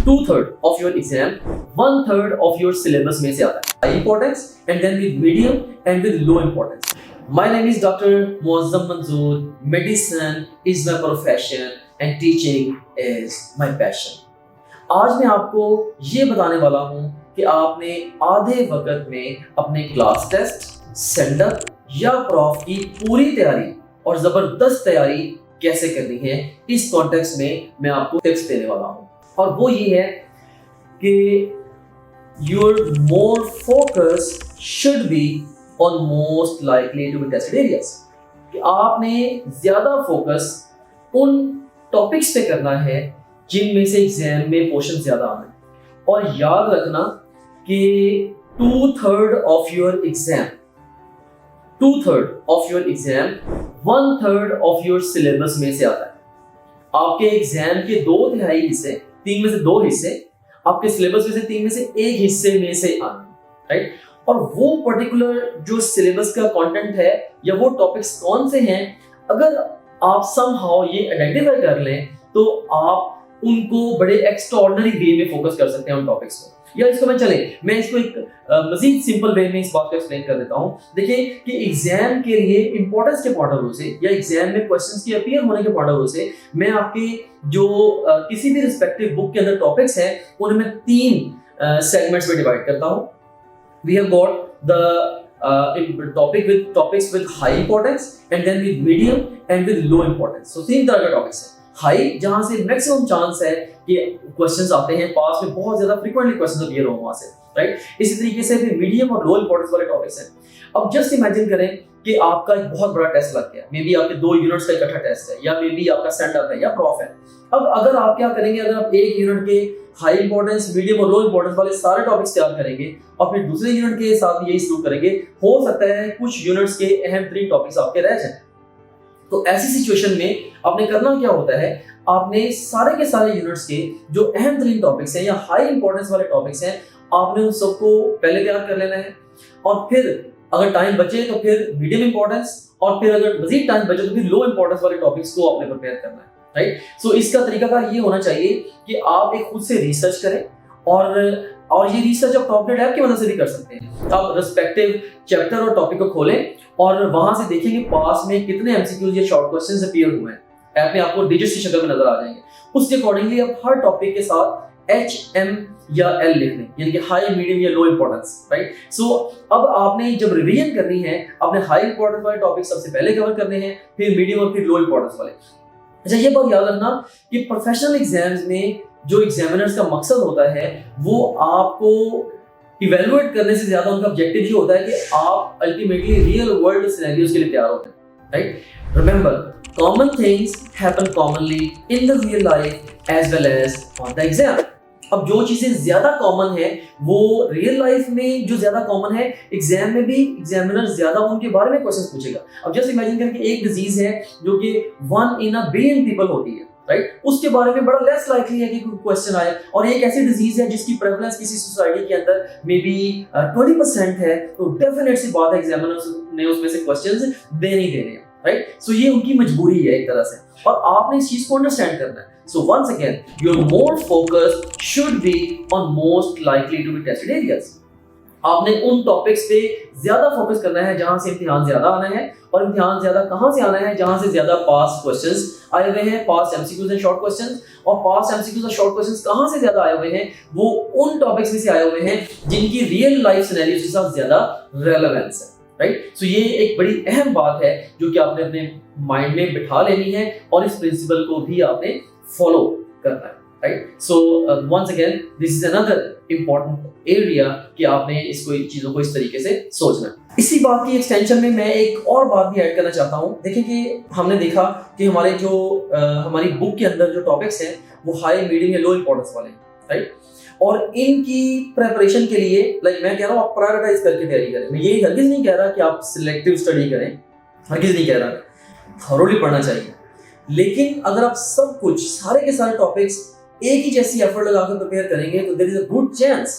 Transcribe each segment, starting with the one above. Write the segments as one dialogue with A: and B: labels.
A: 2/3 of your exam, 1/3 of your syllabus में से आता है high importance and then with medium and with low importance. My name is Dr. Muazzam Manzoor. Medicine is my profession and teaching is my passion. आज मैं आपको ये बताने वाला हूँ कि आपने आधे वक्त में अपने क्लास टेस्ट, सेंड अप या प्रॉफ की पूरी तैयारी और जबरदस्त तैयारी कैसे करनी है। इस कॉन्टेक्स्ट में मैं आपको टिप्स देने वाला हूँ और वो ये है कि your more focus should be on most likely to be tested areas, कि आपने ज्यादा फोकस उन टॉपिक्स पे करना है जिनमें से एग्जाम में क्वेश्चन ज्यादा आना है। और याद रखना कि 2/3 of your exam, 1/3 of your syllabus में से आता है। आपके एग्जाम के 2/3 हिस्से, 3 में से 2 हिस्से आपके सिलेबस में से 3 में से 1 हिस्से में से आना है, राइट। और वो पर्टिकुलर जो सिलेबस का कंटेंट है या वो टॉपिक्स कौन से हैं, अगर आप समहाउ ये आइडेंटिफाई कर लें तो आप उनको बड़े एक्स्ट्राऑर्डिनरी वे में फोकस कर सकते हैं उन टॉपिक्स को। या इसको मैं इसको एक मजीद सिंपल वे में इस बात को एक्सप्लेन कर देता हूँ। देखिए कि एग्जाम के लिए इंपॉर्टेंस के पॉइंट ऑफ व्यू से या एग्जाम में क्वेश्चंस की अपीयर होने के पॉइंट ऑफ व्यू से मैं आपके जो किसी भी रिस्पेक्टिव बुक के अंदर टॉपिक्स हैं उन्हें मैं 3 सेगमेंट्स में डिवाइड करता हूँ। We have got the topics with high importance and then with medium and with low importance. So 3 तरह के टॉपिक्स हैं। हाई, जहां से मैक्सिमम चांस है कि क्वेश्चंस आते हैं, पास में बहुत ज्यादा फ्रीक्वेंटली क्वेश्चंस अपीयर हो वहां से, राइट। इसी तरीके से फिर मीडियम और लो इंपॉर्टेंस वाले टॉपिक्स हैं। अब जस्ट इमेजिन करें कि आपका एक बहुत बड़ा टेस्ट लग गया, मे बी आपके 2 यूनिट्स का इकट्ठा टेस्ट है या मे बी आपका स्टैंड अप है या प्रॉफ है। अब अगर आप क्या करेंगे, अगर आप एक यूनिट के हाई इंपॉर्टेंस, मीडियम और लो इंपॉर्टेंस वाले सारे टॉपिक्स तैयार करेंगे और फिर दूसरे यूनिट के साथ यही शुरू करेंगे, हो सकता है कुछ यूनिट्स के अहम 3 टॉपिक्स आपके रह जाएं। तो ऐसी सिचुएशन में आपने करना क्या होता है, आपने सारे के सारे यूनिट्स के जो अहम 3 टॉपिक्स हैं या हाई इंपॉर्टेंस वाले टॉपिक्स हैं, आपने उन सबको पहले तैयार कर लेना है। और फिर अगर टाइम बचे तो फिर मीडियम इंपॉर्टेंस, और फिर अगर मजीद टाइम बचे तो फिर लो इंपॉर्टेंस वाले टॉपिक्स को आपने प्रिपेयर करना है, राइट। सो इसका तरीकाकार ये होना चाहिए कि आप एक खुद से रिसर्च करें और ये रिसर्च आप टॉपलेट ऐप की मदद से भी कर सकते हैं। आप रिस्पेक्टिव चैप्टर और टॉपिक को खोलें और वहां से देखेंगे पास में कितने एमसीक्यूज या शॉर्ट क्वेश्चंस अपीयर हुए हैं। ऐप में आपको डिजिट्स की शक्ल में नजर आ जाएंगे। उसके अकॉर्डिंगली आप हर टॉपिक के साथ HM या L लिख लें, यानी कि हाई, मीडियम या लो इंपॉर्टेंस, राइट। सो अब आपने जब रिवीजन करनी है, आपने हाई इंपॉर्टेंस वाले टॉपिक सबसे पहले कवर करने हैं, फिर मीडियम और फिर लो इंपॉर्टेंस वाले। अच्छा, ये बात याद रखना कि प्रोफेशनल एग्जाम्स में जो एग्जामिनर्स का मकसद होता है वो आपको इवैल्यूएट करने से ज्यादा उनका ऑब्जेक्टिव ये होता है कि आप अल्टीमेटली रियल वर्ल्ड सिनेरियोज के लिए तैयार होते हैं, right. Remember, common things happen commonly in the real life as well as on the exam. अब जो चीजें ज्यादा कॉमन है वो रियल लाइफ में जो ज्यादा कॉमन है, एग्जाम में भी एग्जामिनर ज्यादा उनके बारे में क्वेश्चन पूछेगा। अब जस्ट इमेजिन करें कि एक डिजीज है जो कि 1 in a billion पीपल होती है, राइट। उसके बारे में बड़ा लेस लाइकली है कि कोई क्वेश्चन आए, और एक ऐसी डिजीज है जिसकी प्रेवलेंस किसी सोसाइटी के अंदर मे बी 20% है, तो डेफिनेट सी बात है एग्जामिनर्स ने उसमें से क्वेश्चंस देने ही देने हैं, राइट। सो ये उनकी मजबूरी है एक तरह से, और आपने इस चीज को अंडरस्टैंड करना है। So once again, your more focus should be on most likely to be tested areas. आपने उन टॉपिक्स पे ज्यादा फोकस करना है जहां से इम्तिहान ज्यादा आना है, और इम्तिहान ज्यादा कहां से आना है, जहां से ज्यादा पास क्वेश्चंस आए हुए हैं, पास एमसीक्यूज एंड शॉर्ट क्वेश्चंस। और पास एमसीक्यूज और शॉर्ट क्वेश्चंस कहां से ज्यादा आए हुए हैं, वो उन टॉपिक्स में से आए हुए हैं जिनकी रियल लाइफ सिनेरियोज के साथ ज्यादा रेलेवेंस है, राइट। सो ये एक बड़ी अहम बात है जो कि आपने अपने माइंड में बिठा लेनी है और इस प्रिंसिपल को भी आपने फॉलो करना है, right. So once again, this is another important area कि आपने इसको चीजों को इस तरीके से सोचना है। इसी बात की एक्सटेंशन में मैं एक और बात भी ऐड करना चाहता हूँ। देखिए कि हमने देखा कि हमारे जो हमारी बुक के अंदर जो टॉपिक्स हैं वो हाई, मीडियम या लो इंपॉर्टेंस वाले हैं, राइट। और इनकी प्रिपरेशन के लिए मैं कह रहा हूँ आप प्रायोरिटाइज करके तैयारी करें। मैं ये हरगिज नहीं कह रहा कि आप सिलेक्टिव स्टडी करें, हरगिज नहीं कह रहा, थॉरोली पढ़ना चाहिए। लेकिन अगर आप सब कुछ, सारे के सारे टॉपिक्स एक ही जैसी एफर्ट लगाकर प्रिपेयर करेंगे तो there is a good chance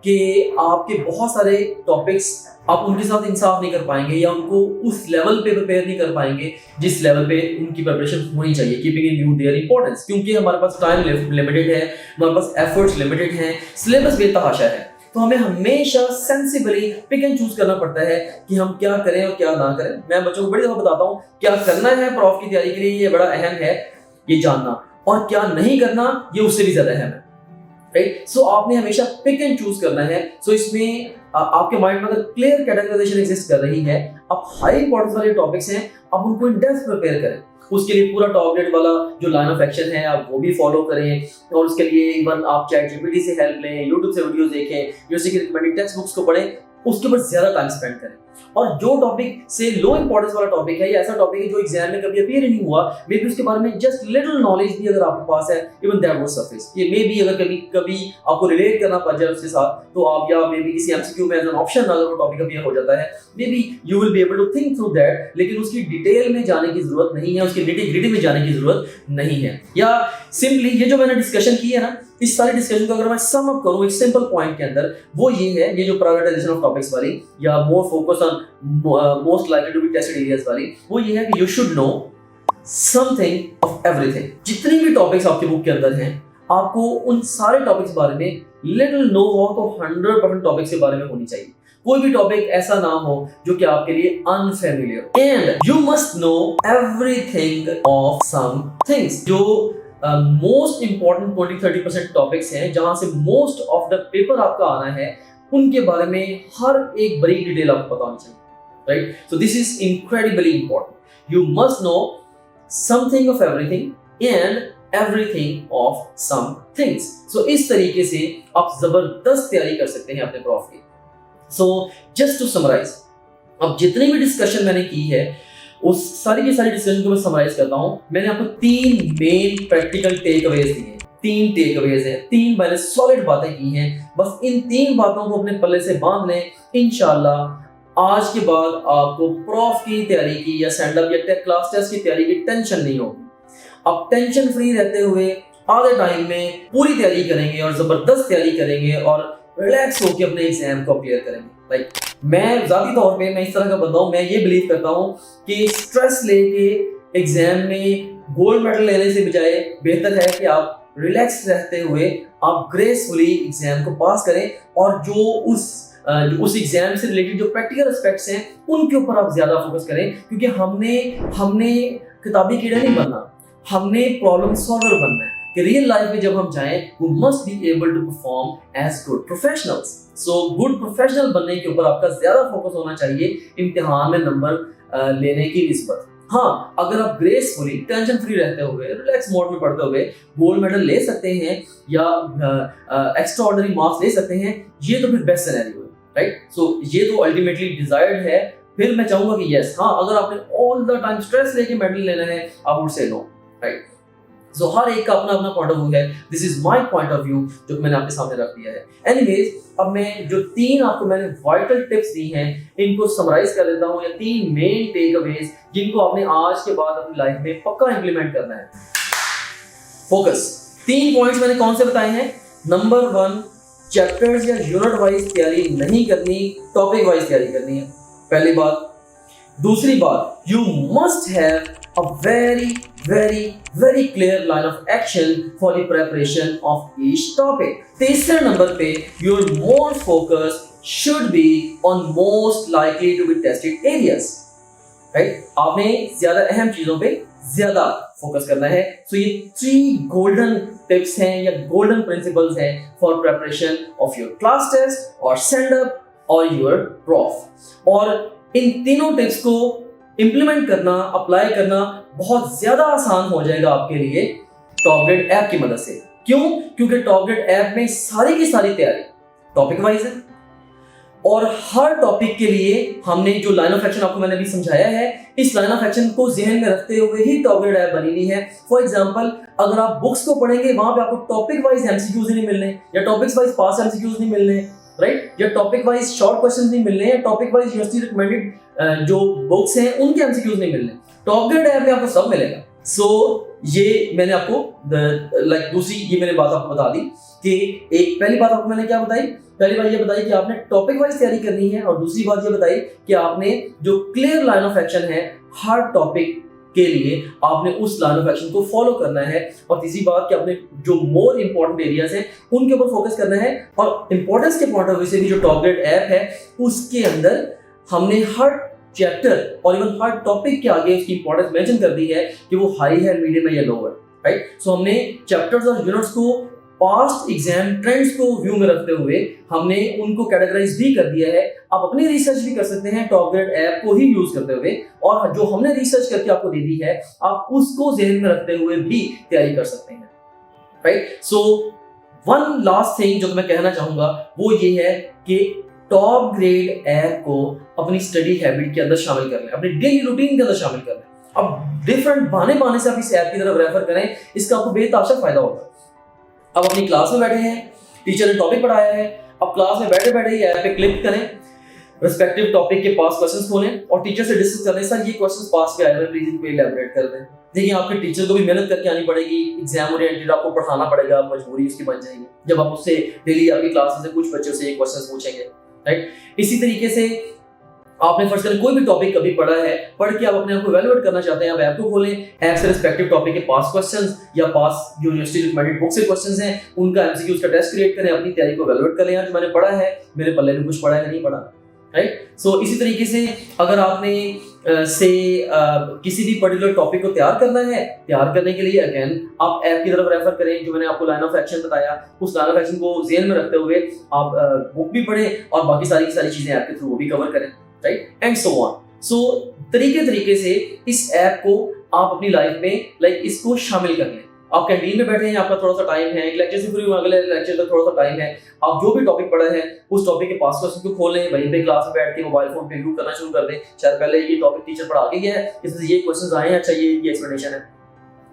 A: कि आपके बहुत सारे टॉपिक्स आप उनके साथ इंसाफ नहीं कर पाएंगे या उनको उस लेवल पे प्रिपेयर नहीं कर पाएंगे जिस लेवल पे उनकी प्रिपरेशन होनी चाहिए, keeping in view their importance, क्योंकि हमारे पास टाइम लिमिटेड है, हमारे पास एफर्ट्स लिमिटेड हैं, सिलेबस बेतहाशा है। तो हमें हमेशा सेंसिबली पिक एंड चूज करना पड़ता है कि हम क्या करें और क्या ना करें। मैं बच्चों को बड़ी दफा बताता हूँ क्या करना है प्रॉफ की तैयारी के लिए, ये बड़ा अहम है ये जानना, और क्या नहीं करना ये उससे भी ज्यादा अहम है, राइट। सो आपने हमेशा पिक एंड चूज करना है। सो इसमें आपके माइंड में अगर क्लियर कैटेगराइजेशन एग्जिस्ट कर रही है, आप हाई इंपॉर्टेंस वाले टॉपिक्स हैं आप उनको इन डेप्थ प्रिपेयर करें, उसके लिए पूरा टॉपलेट वाला जो लाइन ऑफ एक्शन है आप वो भी फॉलो करें, और उसके लिए इवन आप चैट जीपीटी से हेल्प लें, यूट्यूब से वीडियोस देखें, यूनिवर्सिटी की रिकमेंडेड टेक्स्ट बुक्स को पढ़ें, उसके ऊपर ज्यादा टाइम स्पेंड करें। और जो टॉपिक से लो इंपॉर्टेंस वाला टॉपिक है या ऐसा टॉपिक है जो एग्जाम में कभी अपीयर ही नहीं हुआ, मे बी उसके बारे में जस्ट लिटिल नॉलेज भी अगर आपके पास है, इवन दैट वुड सफिस, ये मे बी अगर कभी आपको रिलेट करना पड़ जाए उसके साथ, तो आप या मे बी किसी एमसीक्यू में एज एन ऑप्शन अगर वो टॉपिक अपीयर हो जाता है, maybe you will be able to think through that, लेकिन उसकी डिटेल में जाने की जरूरत नहीं है, उसकी निटी-ग्रिटी में जाने की जरूरत नहीं है। या सिंपली ये जो मैंने डिस्कशन की है ना, इस सारे डिस्कशन को अगर मैं सम अप करूं एक सिंपल पॉइंट के अंदर, वो ये है, ये जो प्रायोरिटाइजेशन ऑफ टॉपिक्स वाली या more focus on most likely to be tested areas वाली, वो ये है कि you should know something of everything. जितनी भी टॉपिक्स आपके बुक के अंदर हैं, आपको उन सारे टॉपिक्स बारे में लिटिल नो हो तो 100% टॉपिक्स के बारे में होनी चाहिए। कोई भी टॉपिक ऐसा ना हो जो कि आपके लिए unfamiliar, and you must know everything of some things. जो मोस्ट इंपॉर्टेंट 20-30% टॉपिक्स हैं जहां से मोस्ट ऑफ द पेपर आपका आना है, उनके बारे में हर एक बड़ी डिटेल आपको पता होनी चाहिए, right. So this is incredibly important. You must know something of everything and everything of some things. So इस तरीके से आप जबरदस्त तैयारी कर सकते हैं अपने प्रॉफ की। सो जस्ट टू समराइज, अब जितनी भी डिस्कशन मैंने की है उस सारी की सारी डिस्कशन को मैं समराइज करता हूं। मैंने आपको 3 मेन प्रैक्टिकल टेक अवेज दिए हैं, 3 टेक अवेज हैं, 3 मैंने सॉलिड बातें की हैं। बस इन 3 बातों को अपने पल्ले से बांध लें, इंशाल्लाह आज के बाद आपको प्रॉफ की तैयारी की या स्टैंड अप या क्लास टेस्ट की तैयारी की टेंशन नहीं होगी। आप टेंशन फ्री रहते हुए आधे टाइम में पूरी तैयारी करेंगे और जबरदस्त तैयारी करेंगे और रिलैक्स होकर अपने एग्जाम को क्लियर करेंगे। लाइक मैं जाती तौर पे मैं इस तरह का बंदा हूं, मैं ये बिलीव करता हूं कि स्ट्रेस लेके एग्जाम में गोल्ड मेडल लेने से बजाय बेहतर है कि आप रिलैक्स रहते हुए आप ग्रेसफुली एग्जाम को पास करें, और जो उस एग्जाम से रिलेटेड जो प्रैक्टिकल एस्पेक्ट्स हैं उनके ऊपर आप ज्यादा फोकस करें, क्योंकि हमने किताबी कीड़ा नहीं बनना, हमने प्रॉब्लम सॉल्वर बनना है कि रियल लाइफ में जब हम जाएं we must be able to perform as good professionals. So good professional बनने के ऊपर आपका ज्यादा फोकस होना चाहिए इम्तिहान में नंबर लेने की निस्बत। हाँ, अगर आप ग्रेसफुली टेंशन फ्री रहते हुए रिलैक्स मोड में पढ़ते हुए गोल्ड मेडल ले सकते हैं या एक्स्ट्रा ऑर्डिनरी मार्क्स ले सकते हैं, ये तो फिर बेस्ट सिनेरियो है, राइट। सो ये तो अल्टीमेटली डिजायर्ड है। फिर मैं चाहूंगा कि यस, हाँ, अगर आपने ऑल द टाइम स्ट्रेस लेके मेडल लेना है आप वुड से नो, राइट। सो हर एक का अपना अपना पॉइंट ऑफ व्यू है, this is my point of view जो मैंने आपके सामने रख दिया है। एनीवेज, अब मैं जो 3 आपको मैंने वाइटल टिप्स दी हैं इनको समराइज कर देता हूं, या 3 मेन टेक अवेज जिनको आपने आज के बाद अपनी लाइफ में पक्का इंप्लीमेंट करना है। फोकस, 3 पॉइंट्स मैंने कौन से बताए हैं? नंबर 1, चैप्टर्स या यूनिट वाइज तैयारी नहीं करनी, टॉपिक वाइज तैयारी करनी है, पहली बात। दूसरी बात, you must have a very clear line of action for the preparation of each topic. तीसरे नंबर पे your more focus should be on most likely to be tested areas, right? आपने ज्यादा अहम चीजों पे ज्यादा फोकस करना है। So ये 3 golden tips हैं या golden principles हैं for preparation of your class test or send up or your prof। और इन तीनों टिप्स को इंप्लीमेंट करना, अप्लाई करना बहुत ज्यादा आसान हो जाएगा आपके लिए टॉपग्रेड ऐप की मदद से। क्यों? क्योंकि टॉपग्रेड ऐप में सारी की सारी तैयारी टॉपिक वाइज है, और हर टॉपिक के लिए हमने जो लाइन ऑफ एक्शन आपको मैंने अभी समझाया है, इस लाइन ऑफ एक्शन को ज़हन में रखते हुए ही टॉपग्रेड ऐप बनी हुई है। फॉर एग्जांपल, अगर आप बुक्स को पढ़ेंगे वहां पे आपको टॉपिक वाइज एमसीक्यूज नहीं मिलने, या टॉपिक्स वाइज पास एमसीक्यूज नहीं मिलने, राइट, या टॉपिक वाइज शॉर्ट क्वेश्चंस नहीं मिलने, या टॉपिक वाइज यूनिवर्सिटी रिकमेंडेड जो बुक्स हैं उनके एमसीक्यूज नहीं मिलने। टॉपग्रेड ऐप में आपको सब मिलेगा, सो ये मैंने आपको दूसरी ये मैंने बात आपको बता दी कि एक पहली बात आपको मैंने क्या बताई, पहली बात ये बताई कि आपने टॉपिक वाइज तैयारी करनी है, और दूसरी बात ये बताई कि आपने जो क्लियर लाइन ऑफ एक्शन है हर टॉपिक के लिए आपने उस लाइन ऑफ एक्शन को फॉलो करना है, और तीसरी बात कि आपने जो मोर इंपॉर्टेंट एरियाज हैं उनके ऊपर फोकस करना है, और इंपॉर्टेंस के पॉइंट ऑफ व्यू से भी जो टॉप ग्रेड ऐप है उसके अंदर हमने हर चैप्टर और इवन हर टॉपिक के आगे उसकी इंपॉर्टेंस मेंशन कर दी है कि वो हाई है, मीडियम है या लोअर, राइट। सो हमने चैप्टर्स और यूनिट्स को पास्ट एग्जाम ट्रेंड्स को व्यू में रखते हुए हमने उनको कैटेगराइज भी कर दिया है। आप अपनी रिसर्च भी कर सकते हैं टॉप ग्रेड ऐप को ही यूज करते हुए, और जो हमने रिसर्च करके आपको दे दी है आप उसको ज़हन में रखते हुए भी तैयारी कर सकते हैं, right. So one last thing जो मैं कहना चाहूंगा वो ये है कि टॉप ग्रेड ऐप को अपनी स्टडी हैबिट के अंदर शामिल कर लें, अपनी डेली रूटीन के अंदर शामिल कर लें। अब डिफरेंट बहाने से आप इस ऐप की तरफ रेफर करें, इसका आपको बेताशा फायदा होगा। अब अपनी क्लास में बैठे हैं, टीचर ने टॉपिक पढ़ाया है, अब क्लास में बैठे बैठे ही ऐप पे क्लिक करें, रिस्पेक्टिव टॉपिक के पास क्वेश्चंस खोलें और टीचर से डिस्कस करें, सर ये क्वेश्चंस पास पे आए हैं, प्लीज इनको इलैबोरेट कर दें। देखिए आपके टीचर को भी मेहनत करके आनी पड़ेगी, एग्जाम ओरिएंटेड आपको पढ़ाना पड़ेगा, मजबूरी उसकी बन जाएगी जब आप उससे डेली आपकी क्लास से कुछ बच्चों से ये क्वेश्चंस पूछेंगे, राइट। इसी तरीके से आपने फर्स्ट करें कोई भी टॉपिक कभी पढ़ा है, पढ़ के आप अपने आप को इवैल्यूएट करना चाहते हैं, आप ऐप को खोलें, ऐप से रिस्पेक्टिव टॉपिक के पास क्वेश्चंस या पास यूनिवर्सिटी रिकमेंडेड बुक से क्वेश्चंस हैं उनका एमसीक्यूज का टेस्ट क्रिएट करें, अपनी तैयारी को इवैल्यूएट करें, यार मैंने पढ़ा है, मेरे पल्ले में कुछ पढ़ा है नहीं पढ़ा, राइट। सो इसी तरीके से अगर आपने किसी भी पर्टिकुलर टॉपिक को तैयार करना है, तैयार करने के लिए अगेन आप ऐप की तरफ रेफर करें, जो मैंने आपको लाइन ऑफ एक्शन बताया उस लाइन ऑफ एक्शन को ज़हन में रखते हुए आप बुक भी पढ़ें और बाकी सारी चीजें ऐप के थ्रू भी कवर करें, राइट, एंड सो ऑन। सो तरीके से इस ऐप को आप अपनी लाइफ में इसको शामिल कर लें। आप कैंटीन में बैठे हैं, आपका थोड़ा सा टाइम है, एक लेक्चर से फ्री हुए अगले लेक्चर तक थोड़ा सा टाइम है, आप जो भी टॉपिक पढ़ा है उस टॉपिक के पास क्वेश्चन को खोलें, वहीं पे क्लास में बैठ के मोबाइल फोन पे व्यू करना शुरू कर दें। शायद पहले ये टॉपिक टीचर पढ़ा के गया है, इसमें ये क्वेश्चंस आए हैं, अच्छा ये एक्सप्लेनेशन है,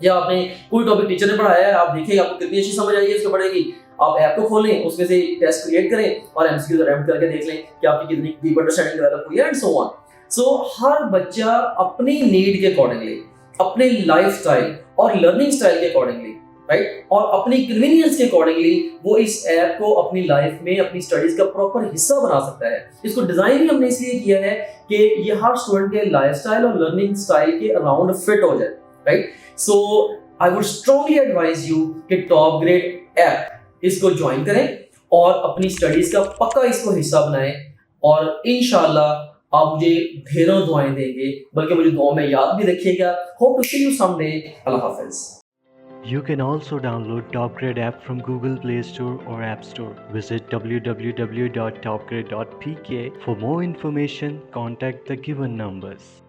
A: या आपने कोई टॉपिक टीचर ने पढ़ाया है, आप देखें आपको कितनी अच्छी समझ आई है उसको पढ़ेगी, आप ऐप को खोलें, उसमें से टेस्ट क्रिएट करें और एमसीक्यूज अटेम्प्ट करके देख लें कि आपकी कितनी डीप अंडरस्टैंडिंग डेवलप हुई है, एंड सो ऑन। सो हर बच्चा अपनी नीड के अकॉर्डिंगली, अपने लाइफस्टाइल और लर्निंग स्टाइल के अकॉर्डिंगली, राइट, और अपनी कन्वीनियंस के अकॉर्डिंगली वो इस ऐप को अपनी लाइफ में अपनी स्टडीज का प्रॉपर हिस्सा बना सकता है। इसको डिजाइन ही हमने इसलिए किया है कि ये हर स्टूडेंट के लाइफस्टाइल और लर्निंग स्टाइल के अराउंड फिट हो जाए, right. So I would strongly advise you कि टॉप ग्रेड ऐप इसको ज्वाइन करें और अपनी स्टडीज का पक्का इसको हिस्सा बनाएं, और इंशाल्लाह आप मुझे ढेरों दुआएं देंगे, बल्कि मुझे दुआ में याद भी रखिएगा। Hope to see you someday. अल्लाह हाफिज़।
B: You can also download Top Grade app from Google Play Store or App Store. Visit www.topgrade.pk. For more information, contact the given numbers.